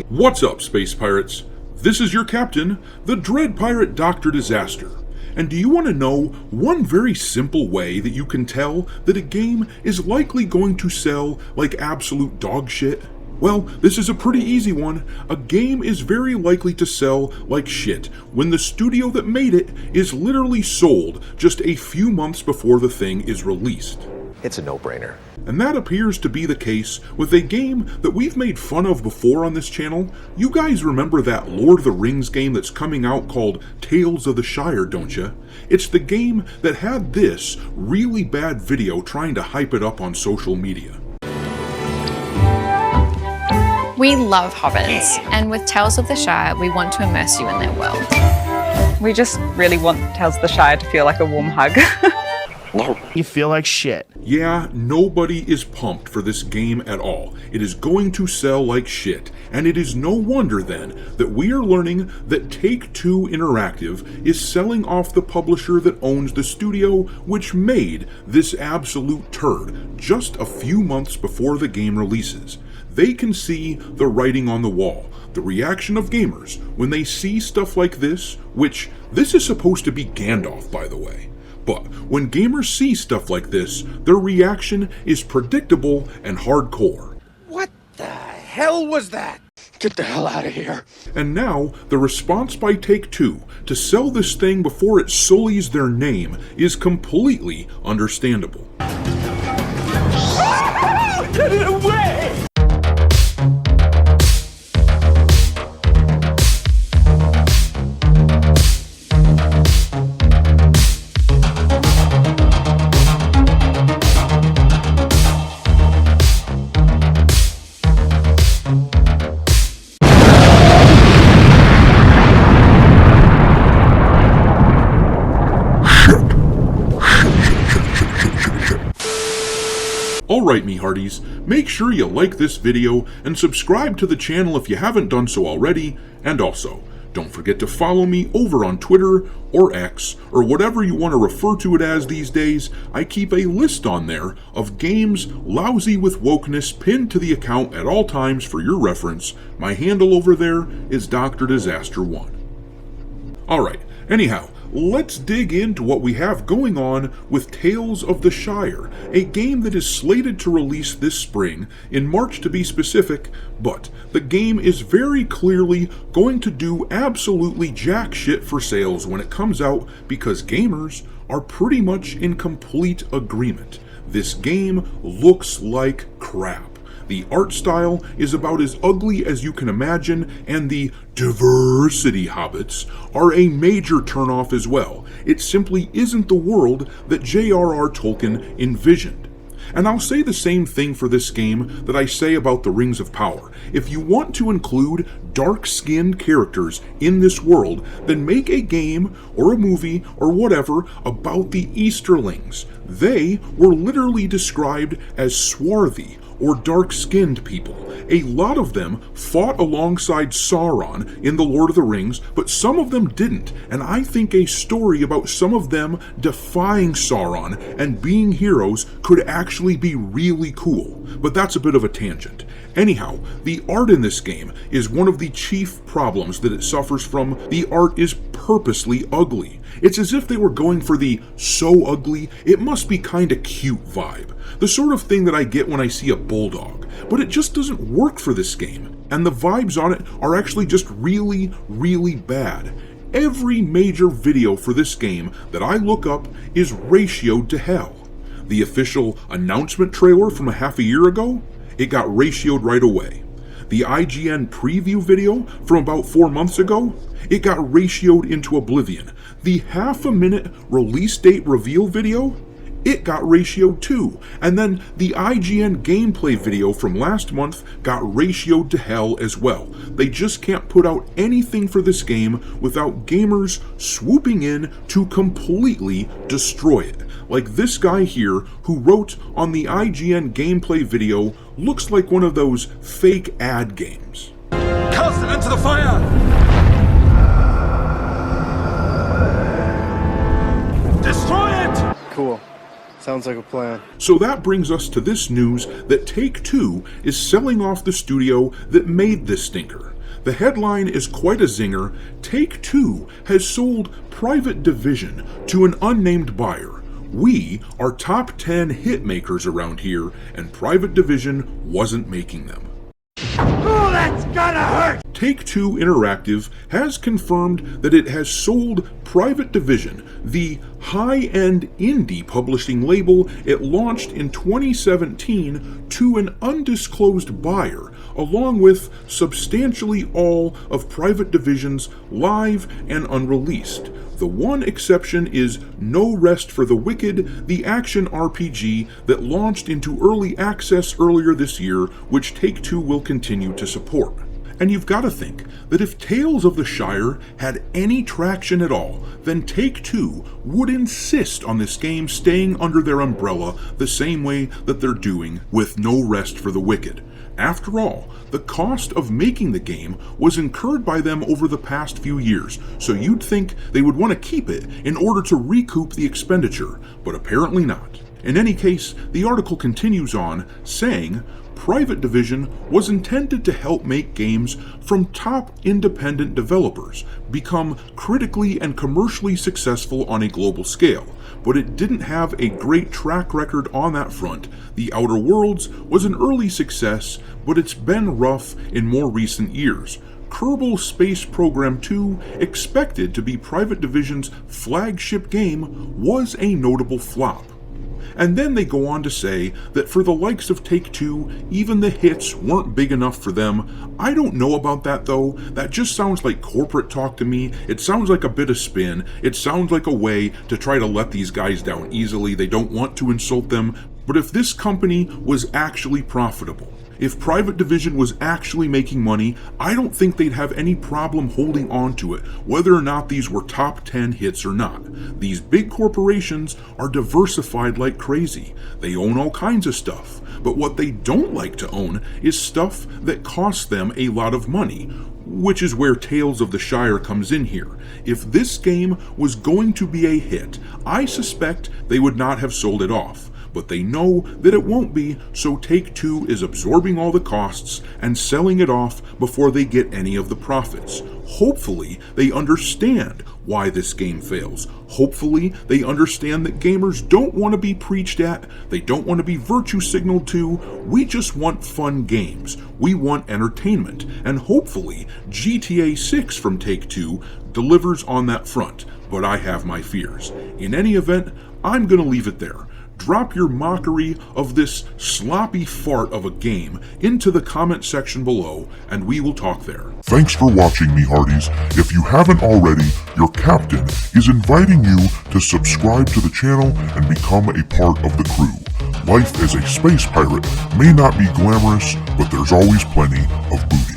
What's up, Space Pirates? This is your captain, the Dread Pirate Dr. Disaster. And do you want to know one very simple way that you can tell that a game is likely going to sell like absolute dog shit? Well, this is a pretty easy one. A game is very likely to sell like shit when the studio that made it is literally sold just a few months before the thing is released. It's a no-brainer. And that appears to be the case with a game that we've made fun of before on this channel. You guys remember that Lord of the Rings game that's coming out called Tales of the Shire, don't you? It's the game that had this really bad video trying to hype it up on social media. We love hobbits, and with Tales of the Shire, we want to immerse you in their world. We just really want Tales of the Shire to feel like a warm hug. You feel like shit. Yeah, nobody is pumped for this game at all. It is going to sell like shit, and it is no wonder then that we are learning that Take-Two Interactive is selling off the publisher that owns the studio which made this absolute turd just a few months before the game releases. They can see the writing on the wall, the reaction of gamers when they see stuff like this, which this is supposed to be Gandalf, by the way. But when gamers see stuff like this, their reaction is predictable and hardcore. What the hell was that? Get the hell out of here. And now, the response by Take-Two to sell this thing before it sullies their name is completely understandable. Get it away! Alright, me hearties, make sure you like this video and subscribe to the channel if you haven't done so already, and also, don't forget to follow me over on Twitter or X, or whatever you want to refer to it as these days. I keep a list on there of games lousy with wokeness pinned to the account at all times for your reference. My handle over there is Dr. Disaster1. Alright, anyhow, let's dig into what we have going on with Tales of the Shire, a game that is slated to release this spring, in March to be specific, but the game is very clearly going to do absolutely jack shit for sales when it comes out because gamers are pretty much in complete agreement. This game looks like crap. The art style is about as ugly as you can imagine, and the diversity hobbits are a major turnoff as well. It simply isn't the world that J.R.R. Tolkien envisioned. And I'll say the same thing for this game that I say about the Rings of Power. If you want to include dark-skinned characters in this world, then make a game or a movie or whatever about the Easterlings. They were literally described as swarthy or dark-skinned people. A lot of them fought alongside Sauron in The Lord of the Rings, but some of them didn't, and I think a story about some of them defying Sauron and being heroes could actually be really cool, but that's a bit of a tangent. Anyhow, the art in this game is one of the chief problems that it suffers from. The art is purposely ugly. It's as if they were going for the so ugly, it must be kinda cute vibe. The sort of thing that I get when I see a bulldog, but it just doesn't work for this game, and the vibes on it are actually just really, really bad. Every major video for this game that I look up is ratioed to hell. The official announcement trailer from a half a year ago, it got ratioed right away. The IGN preview video from about 4 months ago, it got ratioed into oblivion. The half-a-minute release date reveal video, it got ratioed too. And then the IGN gameplay video from last month got ratioed to hell as well. They just can't put out anything for this game without gamers swooping in to completely destroy it. Like this guy here who wrote on the IGN gameplay video, looks like one of those fake ad games. Cast it into the fire! Destroy it! Cool. Sounds like a plan. So that brings us to this news that Take-Two is selling off the studio that made this stinker. The headline is quite a zinger. Take-Two has sold Private Division to an unnamed buyer. We are top 10 hit makers around here, and Private Division wasn't making them. Oh, that's gonna hurt! Take-Two Interactive has confirmed that it has sold Private Division, the high-end indie publishing label it launched in 2017, to an undisclosed buyer, along with substantially all of Private Division's live and unreleased. The one exception is No Rest for the Wicked, the action RPG that launched into early access earlier this year, which Take-Two will continue to support. And you've got to think that if Tales of the Shire had any traction at all, then Take-Two would insist on this game staying under their umbrella the same way that they're doing with No Rest for the Wicked. After all, the cost of making the game was incurred by them over the past few years, so you'd think they would want to keep it in order to recoup the expenditure, but apparently not. In any case, the article continues on, saying, Private Division was intended to help make games from top independent developers become critically and commercially successful on a global scale, but it didn't have a great track record on that front. The Outer Worlds was an early success, but it's been rough in more recent years. Kerbal Space Program 2, expected to be Private Division's flagship game, was a notable flop. And then they go on to say that for the likes of Take-Two, even the hits weren't big enough for them. I don't know about that though. That just sounds like corporate talk to me. It sounds like a bit of spin. It sounds like a way to try to let these guys down easily. They don't want to insult them. But if this company was actually profitable, if Private Division was actually making money, I don't think they'd have any problem holding on to it, whether or not these were top 10 hits or not. These big corporations are diversified like crazy. They own all kinds of stuff, but what they don't like to own is stuff that costs them a lot of money, which is where Tales of the Shire comes in here. If this game was going to be a hit, I suspect they would not have sold it off. But they know that it won't be, so Take-Two is absorbing all the costs and selling it off before they get any of the profits. Hopefully, they understand why this game fails. Hopefully, they understand that gamers don't want to be preached at, they don't want to be virtue signaled to. We just want fun games. We want entertainment. And hopefully, GTA 6 from Take-Two delivers on that front. But I have my fears. In any event, I'm going to leave it there. Drop your mockery of this sloppy fart of a game into the comment section below, and we will talk there. Thanks for watching, me hearties. If you haven't already, your captain is inviting you to subscribe to the channel and become a part of the crew. Life as a space pirate may not be glamorous, but there's always plenty of booty.